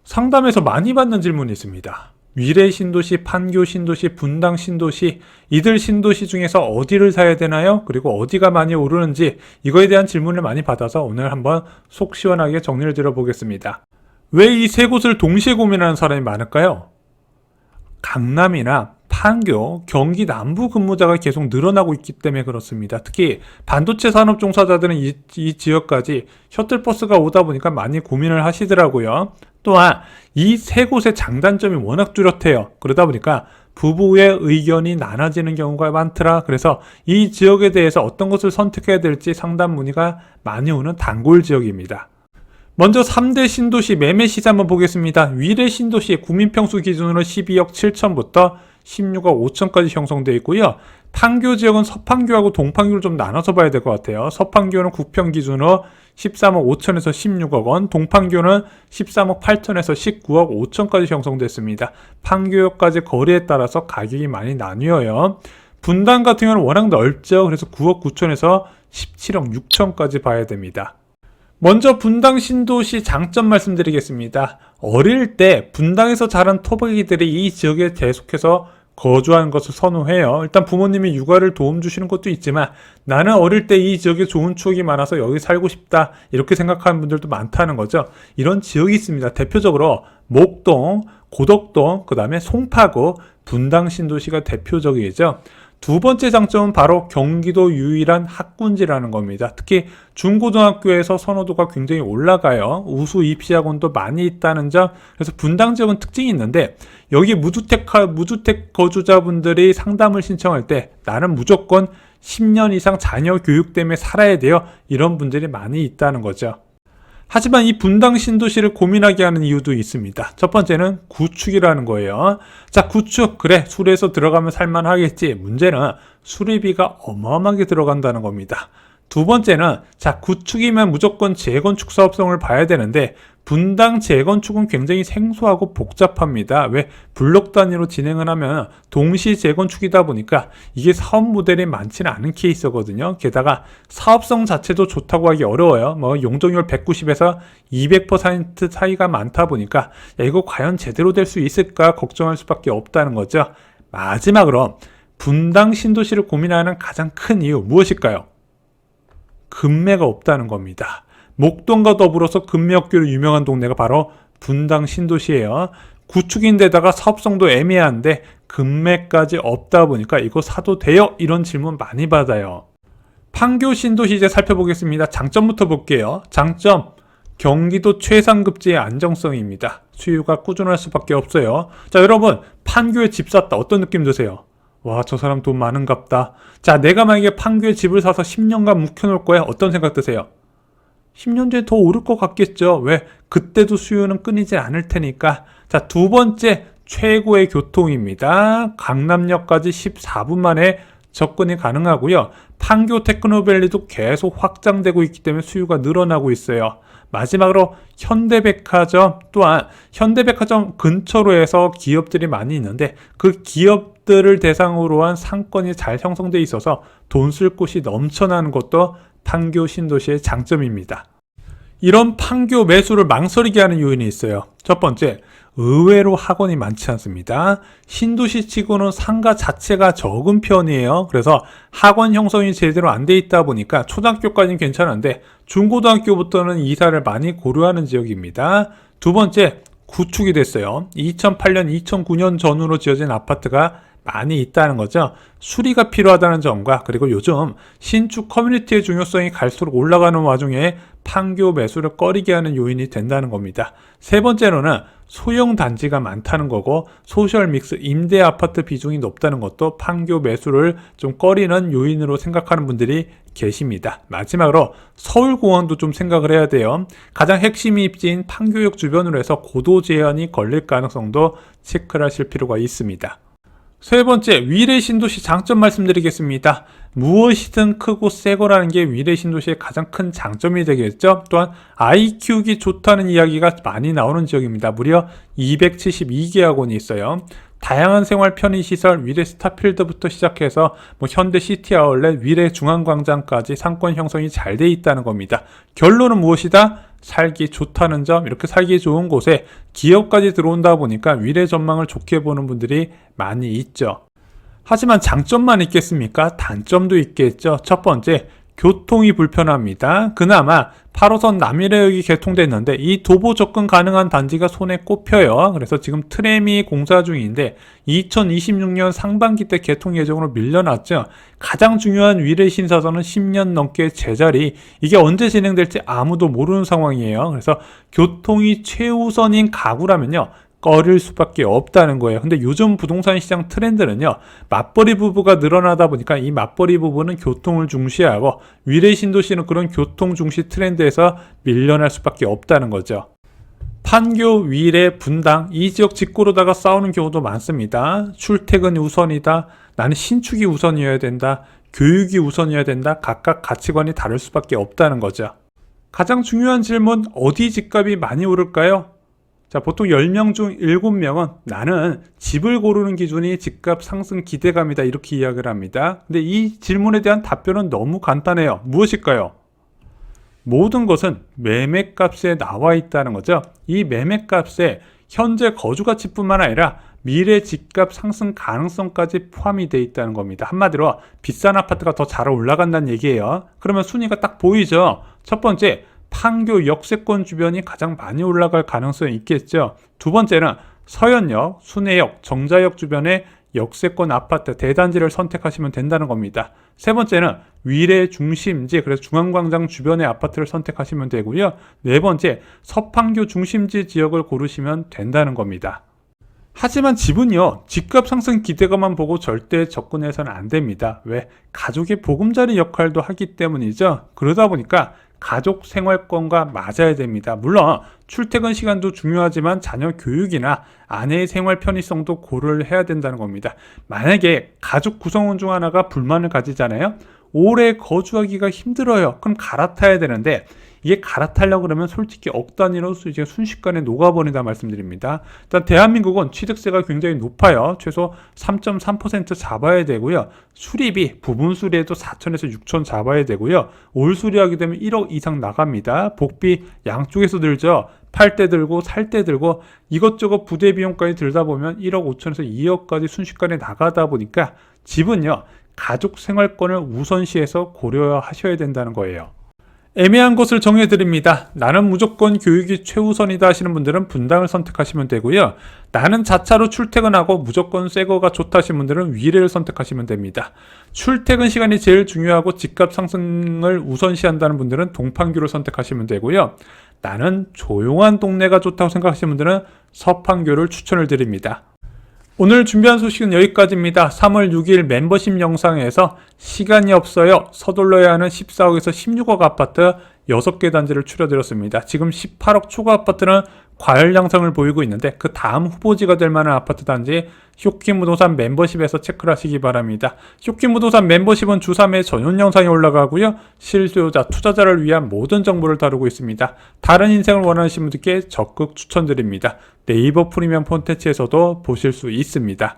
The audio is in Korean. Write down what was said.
상담에서 많이 받는 질문이 있습니다. 위례 신도시, 판교 신도시, 분당 신도시, 이들 신도시 중에서 어디를 사야 되나요? 그리고 어디가 많이 오르는지 이거에 대한 질문을 많이 받아서 오늘 한번 속 시원하게 정리를 드려보겠습니다. 왜 이 세 곳을 동시에 고민하는 사람이 많을까요? 강남이나 판교, 경기 남부 근무자가 계속 늘어나고 있기 때문에 그렇습니다. 특히 반도체 산업 종사자들은 이 지역까지 셔틀버스가 오다 보니까 많이 고민을 하시더라고요. 또한 이 세 곳의 장단점이 워낙 뚜렷해요. 그러다 보니까 부부의 의견이 나눠지는 경우가 많더라. 그래서 이 지역에 대해서 어떤 것을 선택해야 될지 상담 문의가 많이 오는 단골 지역입니다. 먼저 3대 신도시 매매 시세 한번 보겠습니다. 위례 신도시 구민평수 기준으로 12억 7천부터 16억 5천까지 형성되어 있고요. 판교 지역은 서판교하고 동판교를 좀 나눠서 봐야 될 것 같아요. 서판교는 9평 기준으로 13억 5천에서 16억 원, 동판교는 13억 8천에서 19억 5천까지 형성됐습니다. 판교역까지 거리에 따라서 가격이 많이 나뉘어요. 분당 같은 경우는 워낙 넓죠. 그래서 9억 9천에서 17억 6천까지 봐야 됩니다. 먼저 분당 신도시 장점 말씀드리겠습니다. 어릴 때 분당에서 자란 토박이들이 이 지역에 계속해서 거주하는 것을 선호해요. 일단 부모님이 육아를 도움 주시는 것도 있지만 나는 어릴 때 이 지역에 좋은 추억이 많아서 여기 살고 싶다 이렇게 생각하는 분들도 많다는 거죠. 이런 지역이 있습니다. 대표적으로 목동, 고덕동, 그 다음에 송파구, 분당 신도시가 대표적이죠. 두 번째 장점은 바로 경기도 유일한 학군지라는 겁니다. 특히 중고등학교에서 선호도가 굉장히 올라가요. 우수 입시학원도 많이 있다는 점. 그래서 분당 지역은 특징이 있는데 여기 무주택 거주자분들이 상담을 신청할 때 나는 무조건 10년 이상 자녀 교육 때문에 살아야 돼요. 이런 분들이 많이 있다는 거죠. 하지만 이 분당 신도시를 고민하게 하는 이유도 있습니다. 첫 번째는 구축이라는 거예요. 자, 구축. 그래, 수리해서 들어가면 살만하겠지. 문제는 수리비가 어마어마하게 들어간다는 겁니다. 두 번째는 자, 구축이면 무조건 재건축 사업성을 봐야 되는데 분당 재건축은 굉장히 생소하고 복잡합니다. 왜? 블록 단위로 진행을 하면 동시 재건축이다 보니까 이게 사업 모델이 많지는 않은 케이스거든요. 게다가 사업성 자체도 좋다고 하기 어려워요. 용적률 190에서 200% 사이가 많다 보니까 야, 이거 과연 제대로 될 수 있을까 걱정할 수밖에 없다는 거죠. 마지막으로 분당 신도시를 고민하는 가장 큰 이유 무엇일까요? 급매가 없다는 겁니다. 목동과 더불어서 급매 없기로 유명한 동네가 바로 분당 신도시예요. 구축인데다가 사업성도 애매한데 급매까지 없다 보니까 이거 사도 돼요? 이런 질문 많이 받아요. 판교 신도시 이제 살펴보겠습니다. 장점부터 볼게요. 장점, 경기도 최상급지의 안정성입니다. 수요가 꾸준할 수밖에 없어요. 자, 여러분 판교에 집 샀다 어떤 느낌 드세요? 와, 저 사람 돈 많은갑다. 자, 내가 만약에 판교에 집을 사서 10년간 묵혀놓을 거야. 어떤 생각 드세요? 10년 뒤에 더 오를 것 같겠죠. 왜? 그때도 수요는 끊이지 않을 테니까. 자, 두 번째, 최고의 교통입니다. 강남역까지 14분 만에 접근이 가능하고요. 판교 테크노밸리도 계속 확장되고 있기 때문에 수요가 늘어나고 있어요. 마지막으로 현대백화점, 또한 현대백화점 근처로 해서 기업들이 많이 있는데 그 기업들을 대상으로 한 상권이 잘 형성되어 있어서 돈 쓸 곳이 넘쳐나는 것도 판교 신도시의 장점입니다. 이런 판교 매수를 망설이게 하는 요인이 있어요. 첫 번째, 의외로 학원이 많지 않습니다. 신도시 치고는 상가 자체가 적은 편이에요. 그래서 학원 형성이 제대로 안 돼 있다 보니까 초등학교까지는 괜찮은데 중고등학교부터는 이사를 많이 고려하는 지역입니다. 두 번째, 구축이 됐어요. 2008년, 2009년 전후로 지어진 아파트가 많이 있다는 거죠. 수리가 필요하다는 점과 그리고 요즘 신축 커뮤니티의 중요성이 갈수록 올라가는 와중에 판교 매수를 꺼리게 하는 요인이 된다는 겁니다. 세 번째로는 소형 단지가 많다는 거고 소셜 믹스 임대 아파트 비중이 높다는 것도 판교 매수를 좀 꺼리는 요인으로 생각하는 분들이 계십니다. 마지막으로 서울공원도 좀 생각을 해야 돼요. 가장 핵심 입지인 판교역 주변으로 해서 고도 제한이 걸릴 가능성도 체크를 하실 필요가 있습니다. 세 번째, 위례 신도시 장점 말씀드리겠습니다. 무엇이든 크고 새거라는 게 위례 신도시의 가장 큰 장점이 되겠죠. 또한 아이 키우기 좋다는 이야기가 많이 나오는 지역입니다. 무려 272개 학원이 있어요. 다양한 생활 편의시설, 위례 스타필드부터 시작해서 현대 시티 아울렛, 위례 중앙광장까지 상권 형성이 잘 돼 있다는 겁니다. 결론은 무엇이다? 살기 좋다는 점, 이렇게 살기 좋은 곳에 기업까지 들어온다 보니까 미래 전망을 좋게 보는 분들이 많이 있죠. 하지만 장점만 있겠습니까? 단점도 있겠죠. 첫 번째, 교통이 불편합니다. 그나마 8호선 남이래역이 개통됐는데 이 도보 접근 가능한 단지가 손에 꼽혀요. 그래서 지금 트램이 공사 중인데 2026년 상반기 때 개통 예정으로 밀려났죠. 가장 중요한 위례 신사선은 10년 넘게 제자리, 이게 언제 진행될지 아무도 모르는 상황이에요. 그래서 교통이 최우선인 가구라면요, 꺼릴 수밖에 없다는 거예요. 근데 요즘 부동산 시장 트렌드는요, 맞벌이 부부가 늘어나다 보니까 이 맞벌이 부부는 교통을 중시하고 위례 신도시는 그런 교통 중시 트렌드에서 밀려날 수밖에 없다는 거죠. 판교, 위례, 분당 이 지역 직구로다가 싸우는 경우도 많습니다. 출퇴근이 우선이다, 나는 신축이 우선이어야 된다, 교육이 우선이어야 된다, 각각 가치관이 다를 수밖에 없다는 거죠. 가장 중요한 질문, 어디 집값이 많이 오를까요? 자, 보통 10명 중 7명은 나는 집을 고르는 기준이 집값 상승 기대감이다, 이렇게 이야기를 합니다. 근데 이 질문에 대한 답변은 너무 간단해요. 무엇일까요? 모든 것은 매매값에 나와 있다는 거죠. 이 매매값에 현재 거주가치뿐만 아니라 미래 집값 상승 가능성까지 포함이 되어 있다는 겁니다. 한마디로 비싼 아파트가 더 잘 올라간다는 얘기예요. 그러면 순위가 딱 보이죠. 첫 번째, 판교 역세권 주변이 가장 많이 올라갈 가능성이 있겠죠. 두 번째는 서현역, 순회역, 정자역 주변의 역세권 아파트 대단지를 선택하시면 된다는 겁니다. 세 번째는 위례 중심지, 그래서 중앙광장 주변의 아파트를 선택하시면 되고요. 네 번째, 서판교 중심지 지역을 고르시면 된다는 겁니다. 하지만 집은요, 집값 상승 기대감만 보고 절대 접근해서는 안 됩니다. 왜? 가족의 보금자리 역할도 하기 때문이죠. 그러다 보니까 가족 생활권과 맞아야 됩니다. 물론 출퇴근 시간도 중요하지만 자녀 교육이나 아내의 생활 편의성도 고려를 해야 된다는 겁니다. 만약에 가족 구성원 중 하나가 불만을 가지잖아요. 오래 거주하기가 힘들어요. 그럼 갈아타야 되는데 이게 갈아타려고 그러면 솔직히 억 단위로 이제 순식간에 녹아버린다 말씀드립니다. 일단 대한민국은 취득세가 굉장히 높아요. 최소 3.3% 잡아야 되고요. 수리비, 부분 수리에도 4천에서 6천 잡아야 되고요. 올 수리하게 되면 1억 이상 나갑니다. 복비 양쪽에서 들죠. 팔 때 들고 살 때 들고 이것저것 부대 비용까지 들다 보면 1억 5천에서 2억까지 순식간에 나가다 보니까 집은요, 가족 생활권을 우선시해서 고려하셔야 된다는 거예요. 애매한 곳을 정해드립니다. 나는 무조건 교육이 최우선이다 하시는 분들은 분당을 선택하시면 되고요. 나는 자차로 출퇴근하고 무조건 새거가 좋다 하시는 분들은 위례를 선택하시면 됩니다. 출퇴근 시간이 제일 중요하고 집값 상승을 우선시한다는 분들은 동판교를 선택하시면 되고요. 나는 조용한 동네가 좋다고 생각하시는 분들은 서판교를 추천을 드립니다. 오늘 준비한 소식은 여기까지입니다. 3월 6일 멤버십 영상에서 시간이 없어요, 서둘러야 하는 14억에서 16억 아파트 6개 단지를 추려드렸습니다. 지금 18억 초과 아파트는 과열 양상을 보이고 있는데 그 다음 후보지가 될 만한 아파트 단지 쇼킹부동산 멤버십에서 체크를 하시기 바랍니다. 쇼킹부동산 멤버십은 주 3회 전용 영상이 올라가고요. 실수요자, 투자자를 위한 모든 정보를 다루고 있습니다. 다른 인생을 원하시는 분들께 적극 추천드립니다. 네이버 프리미엄 콘텐츠에서도 보실 수 있습니다.